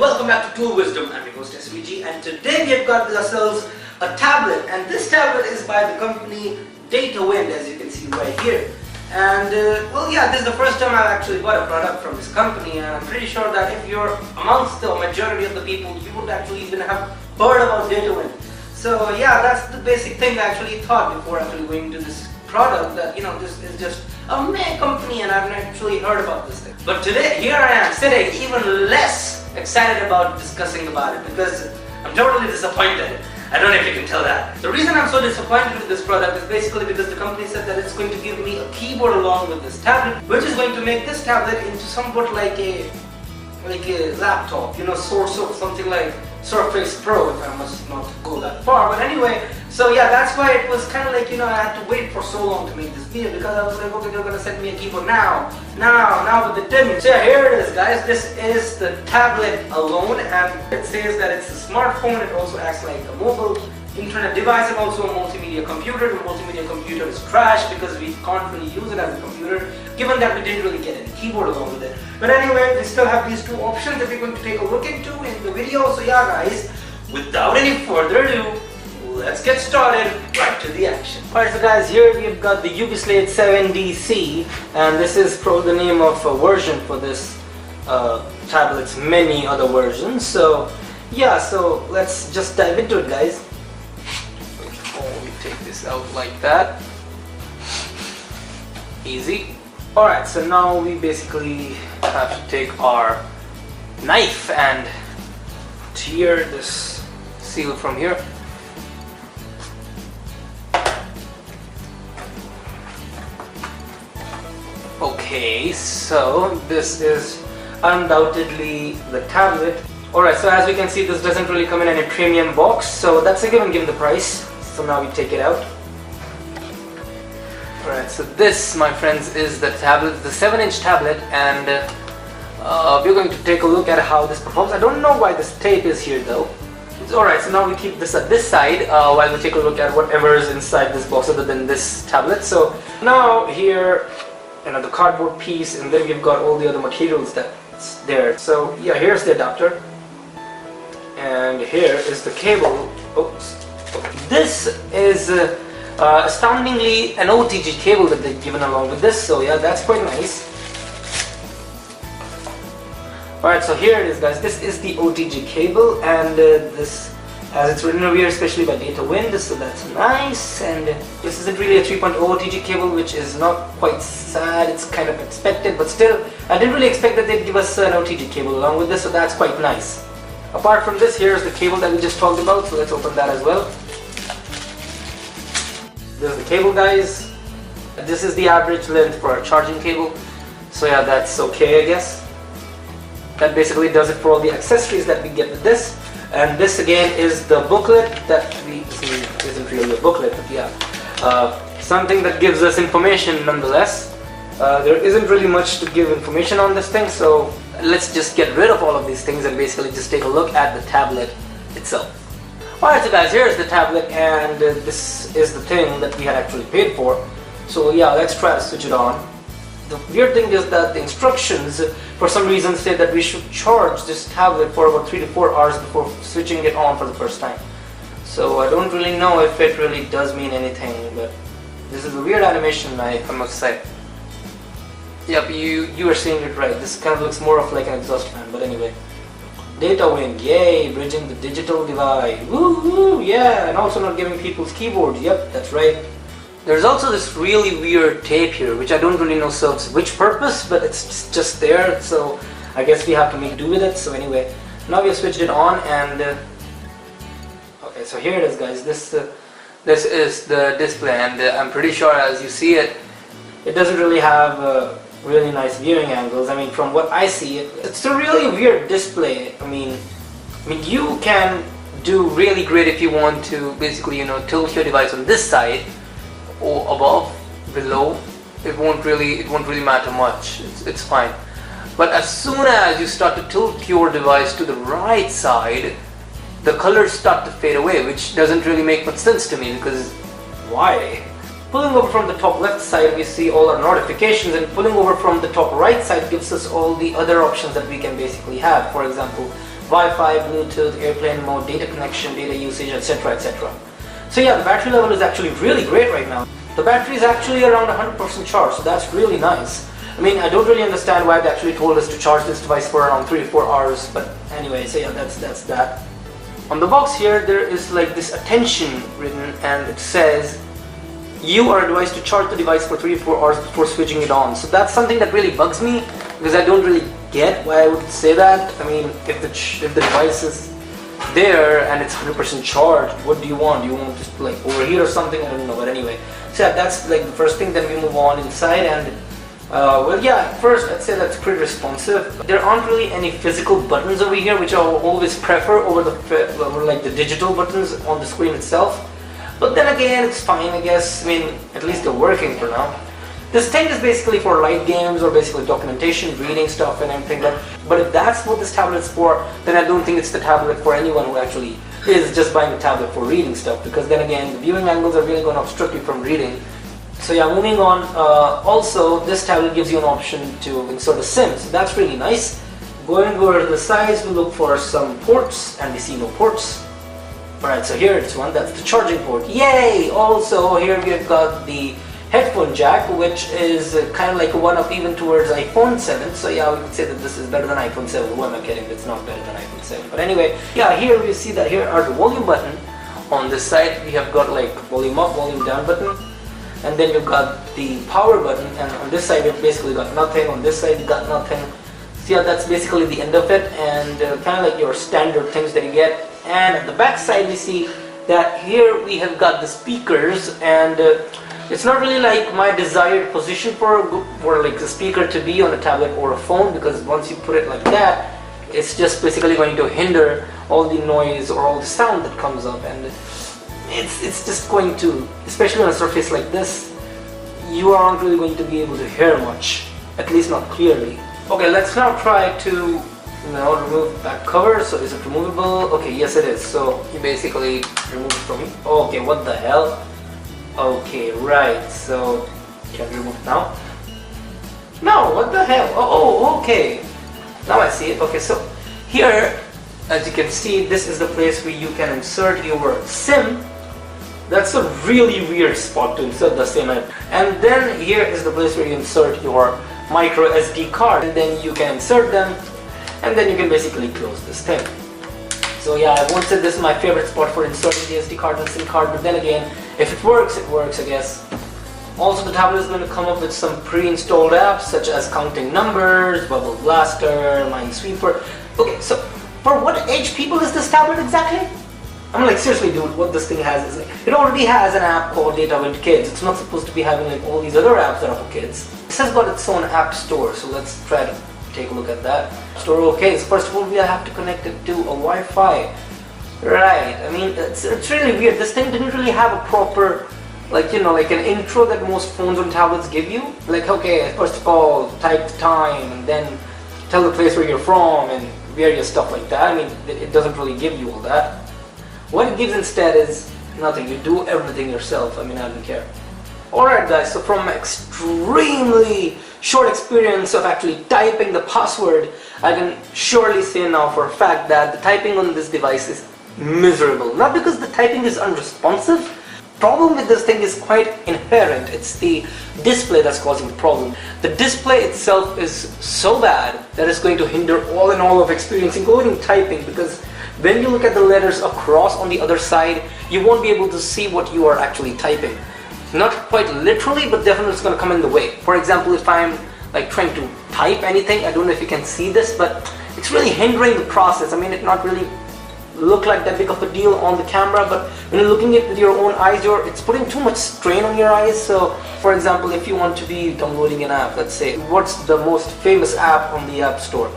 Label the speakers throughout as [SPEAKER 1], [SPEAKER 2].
[SPEAKER 1] welcome back to Tool Wisdom. I'm your host SVG, and today we have got ourselves a tablet, and this tablet is by the company Datawind, as you can see right here. And well, yeah, this is the first time I've actually bought a product from this company, and I'm pretty sure that if you're amongst the majority of the people, you would actually even have heard about Datawind. So yeah, that's the basic thing I actually thought before actually going to this product, that this is just a meh company and I've not actually heard about this thing. But today, here I am sitting even less excited about discussing about it because I'm totally disappointed. I don't know if you can tell that. The reason I'm so disappointed with this product is basically because the company said that it's going to give me a keyboard along with this tablet, which is going to make this tablet into somewhat like a laptop, sort of something like Surface Pro, if I must not go that far. But anyway, so yeah, that's why it was kind of like, I had to wait for so long to make this video, because I was like, okay, they're gonna send me a keyboard now with the demo. So yeah, here it is, guys. This is the tablet alone, and it says that it's a smartphone. It also acts like a mobile internet device and also a multimedia computer. The multimedia computer is trash because we can't really use it as a computer, given that we didn't really get any keyboard along with it. But anyway, we still have these two options that we're going to take a look into in the video. So yeah, guys, without any further ado, let's get started right to the action. Alright, so guys, here we've got the Ubislate 7DC, and this is probably the name of a version for this tablet's many other versions. So yeah, so let's just dive into it, guys. We take this out like that. Easy. Alright, so now we basically have to take our knife and tear this seal from here. Okay, so this is undoubtedly the tablet. Alright, so as we can see, this doesn't really come in any premium box, so that's a given the price. So now we take it out. Alright, so this, my friends, is the tablet, the 7-inch tablet, and we're going to take a look at how this performs. I don't know why this tape is here though. Alright, so now we keep this at this side while we take a look at whatever is inside this box other than this tablet. So now here, the cardboard piece, and then we've got all the other materials that's there. So yeah, here's the adapter, and here is the cable. Oops. This is astoundingly an OTG cable that they've given along with this, so yeah, that's quite nice. Alright, so here it is, guys. This is the OTG cable, and this has its written over here, especially by Datawind, so that's nice. And this isn't really a 3.0 OTG cable, which is not quite sad. It's kind of expected, but still, I didn't really expect that they'd give us an OTG cable along with this, so that's quite nice. Apart from this, here's the cable that we just talked about, so let's open that as well. There's the cable, guys. This is the average length for a charging cable, so yeah, that's okay, I guess. That basically does it for all the accessories that we get with this. And this again is the booklet that we see. Isn't really a booklet, but yeah, something that gives us information nonetheless. There isn't really much to give information on this thing, so let's just get rid of all of these things and basically just take a look at the tablet itself. Alright, so guys, here's the tablet, and this is the thing that we had actually paid for. So yeah, let's try to switch it on. The weird thing is that the instructions for some reason say that we should charge this tablet for about 3 to 4 hours before switching it on for the first time. So I don't really know if it really does mean anything, but this is a weird animation, I must say. Yep, you are seeing it right. This kind of looks more of like an exhaust fan, but anyway. Datawind, yay, bridging the digital divide. Woohoo, yeah, and also not giving people's keyboards. Yep, that's right. There's also this really weird tape here, which I don't really know serves which purpose, but it's just there, so I guess we have to make do with it. So anyway, now we have switched it on, and okay, so here it is, guys. This is the display, and I'm pretty sure as you see it, it doesn't really have really nice viewing angles. I mean, from what I see, it's a really weird display. I mean, you can do really great if you want to basically, tilt your device on this side or above, below. It won't really matter much. It's fine. But as soon as you start to tilt your device to the right side, the colors start to fade away, which doesn't really make much sense to me, because why? Pulling over from the top left side, we see all our notifications, and pulling over from the top right side gives us all the other options that we can basically have. For example, Wi-Fi, Bluetooth, airplane mode, data connection, data usage, etc, etc. So yeah, the battery level is actually really great right now. The battery is actually around 100% charge, so that's really nice. I mean, I don't really understand why they actually told us to charge this device for around 3 to 4 hours, but anyway, so yeah, that's that. On the box here, there is like this attention written, and it says, you are advised to charge the device for 3 to 4 hours before switching it on. So that's something that really bugs me, because I don't really get why I would say that. I mean, if the device is there and it's 100% charged, what do you want? Do you want just like overheat or something? I don't know, but anyway. So yeah, that's like the first thing. Then we move on inside, and well, yeah, first I'd say that's pretty responsive. There aren't really any physical buttons over here, which I will always prefer over like the digital buttons on the screen itself. But then again, it's fine, I guess. I mean, at least they're working for now. This thing is basically for light games or basically documentation, reading stuff and everything. But if that's what this tablet is for, then I don't think it's the tablet for anyone who actually is just buying a tablet for reading stuff. Because then again, the viewing angles are really going to obstruct you from reading. So yeah, moving on. Also, this tablet gives you an option to insert a SIM. So that's really nice. Going over to the sides, we look for some ports, and we see no ports. Alright, so here it's one, that's the charging port. Yay! Also, here we've got the headphone jack, which is kind of like a one-up even towards iPhone 7. So yeah, we could say that this is better than iPhone 7. Who am I kidding? It's not better than iPhone 7. But anyway, yeah, here we see that here are the volume button. On this side, we have got like volume up, volume down button. And then you've got the power button. And on this side, you've basically got nothing. On this side, you've got nothing. So yeah, that's basically the end of it. And kind of like your standard things that you get. And at the back side, we see that here we have got the speakers, and it's not really like my desired position for like the speaker to be on a tablet or a phone, because once you put it like that, it's just basically going to hinder all the noise or all the sound that comes up, and it's just going to, especially on a surface like this, you aren't really going to be able to hear much, at least not clearly. Okay, let's now try to remove the back cover. So is it removable? Okay, yes it is. So you basically remove it from me. Okay, what the hell? Okay, right. So can we remove it now? No, what the hell? Oh, okay. Now I see it. Okay, so here, as you can see, this is the place where you can insert your SIM. That's a really weird spot to insert the SIM in. And then here is the place where you insert your micro SD card, and then you can insert them. And then you can basically close this thing. So yeah, I won't say this is my favorite spot for inserting the SD card and SIM card, but then again, if it works, I guess. Also, the tablet is going to come up with some pre-installed apps such as counting numbers, Bubble Blaster, Minesweeper. Okay, so for what age people is this tablet exactly? I'm like, seriously dude, what this thing has is like, it already has an app called Datawind Kids. It's not supposed to be having like all these other apps that are for kids. This has got its own app store, so let's try to take a look at that. Store, okay, so first of all we have to connect it to a Wi-Fi. Right, I mean, it's really weird. This thing didn't really have a proper, like, like an intro that most phones and tablets give you. Like, okay, first of all, type the time, and then tell the place where you're from, and various stuff like that. I mean, it doesn't really give you all that. What it gives instead is nothing. You do everything yourself. I mean, I don't care. Alright guys, so from extremely short experience of actually typing the password, I can surely say now for a fact that the typing on this device is miserable. Not because the typing is unresponsive. Problem with this thing is quite inherent. It's the display that's causing the problem. The display itself is so bad that it's going to hinder all in all of experience, including typing, because when you look at the letters across on the other side, you won't be able to see what you are actually typing. Not quite literally, but definitely it's going to come in the way. For example, if I'm like trying to type anything, I don't know if you can see this, but it's really hindering the process. I mean, it not really look like that big of a deal on the camera, but when you're looking at it with your own eyes, it's putting too much strain on your eyes. So for example, if you want to be downloading an app, let's say, what's the most famous app on the App Store?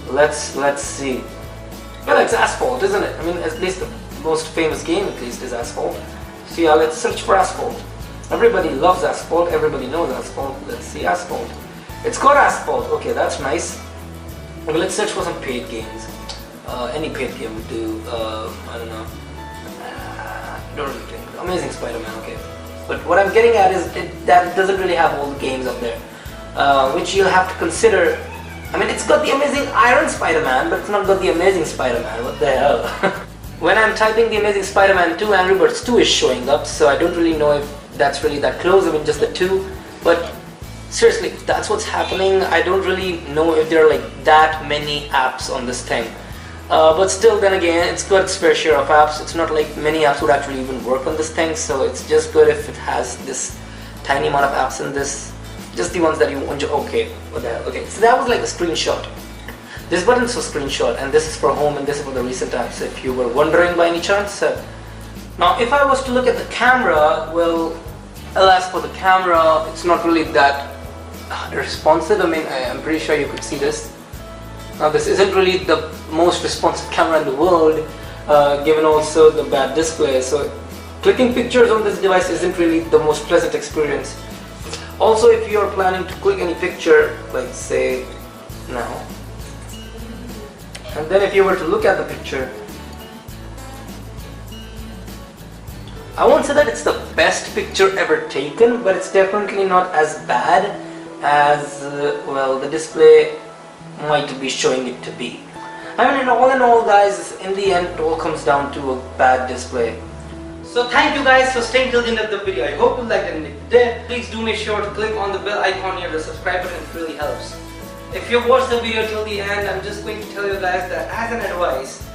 [SPEAKER 1] Let's see. Well, it's Asphalt, isn't it? I mean, at least the most famous game at least is Asphalt. So yeah, let's search for Asphalt. Everybody loves Asphalt, everybody knows Asphalt. Let's see Asphalt. It's called Asphalt. Okay, that's nice. Okay, let's search for some paid games. Any paid game would do. I don't know. Don't really think. Amazing Spider-Man. Okay, but what I'm getting at is that it doesn't really have all the games up there, which you'll have to consider I mean, it's got the amazing Iron Spider-Man, but it's not got the amazing Spider-Man. What the hell? When I'm typing the amazing Spider-Man 2, Angry Birds 2 is showing up, so I don't really know if that's really that close. I mean, just the 2. But seriously, if that's what's happening, I don't really know if there are like that many apps on this thing. But still, then again, it's got its fair share of apps. It's not like many apps would actually even work on this thing, so it's just good if it has this tiny amount of apps in this. Just the ones that you want to. Okay, what the hell? Okay, so that was like a screenshot. This button is for screenshot, and this is for home, and this is for the recent apps, if you were wondering by any chance. Now, if I was to look at the camera, well, alas for the camera, it's not really that responsive. I mean, I'm pretty sure you could see this. Now, this isn't really the most responsive camera in the world, given also the bad display. So, clicking pictures on this device isn't really the most pleasant experience. Also, if you are planning to click any picture, like say now, and then if you were to look at the picture, I won't say that it's the best picture ever taken, but it's definitely not as bad as, well, the display might be showing it to be. I mean, in all guys, in the end it all comes down to a bad display. So thank you guys for staying till the end of the video. I hope you liked it, and if you did, please do make sure to click on the bell icon near the subscribe button. It really helps. If you've watched the video till the end, I'm just going to tell you guys that as an advice,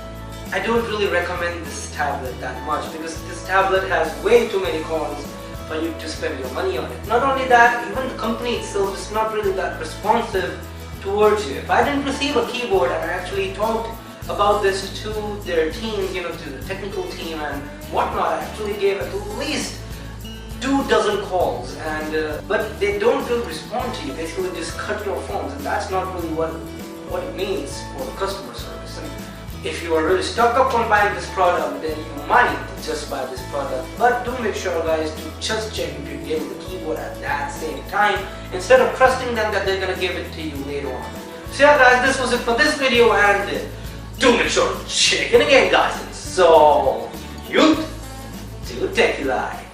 [SPEAKER 1] I don't really recommend this tablet that much, because this tablet has way too many cons for you to spend your money on it. Not only that, even the company itself is not really that responsive towards you. If I didn't receive a keyboard and I actually talked about this to their teams, you know, to the technical team and whatnot, I actually gave at least 24 calls, and but they don't really respond to you. Basically, just cut your phones, and that's not really what it means for the customer service. And if you are really stuck up on buying this product, then you might just buy this product. But do make sure, guys, to just check if you're getting the keyboard at that same time, instead of trusting them that they're gonna give it to you later on. So yeah, guys, this was it for this video, and do make sure to check it again, guys. So, youth, to Techie Life.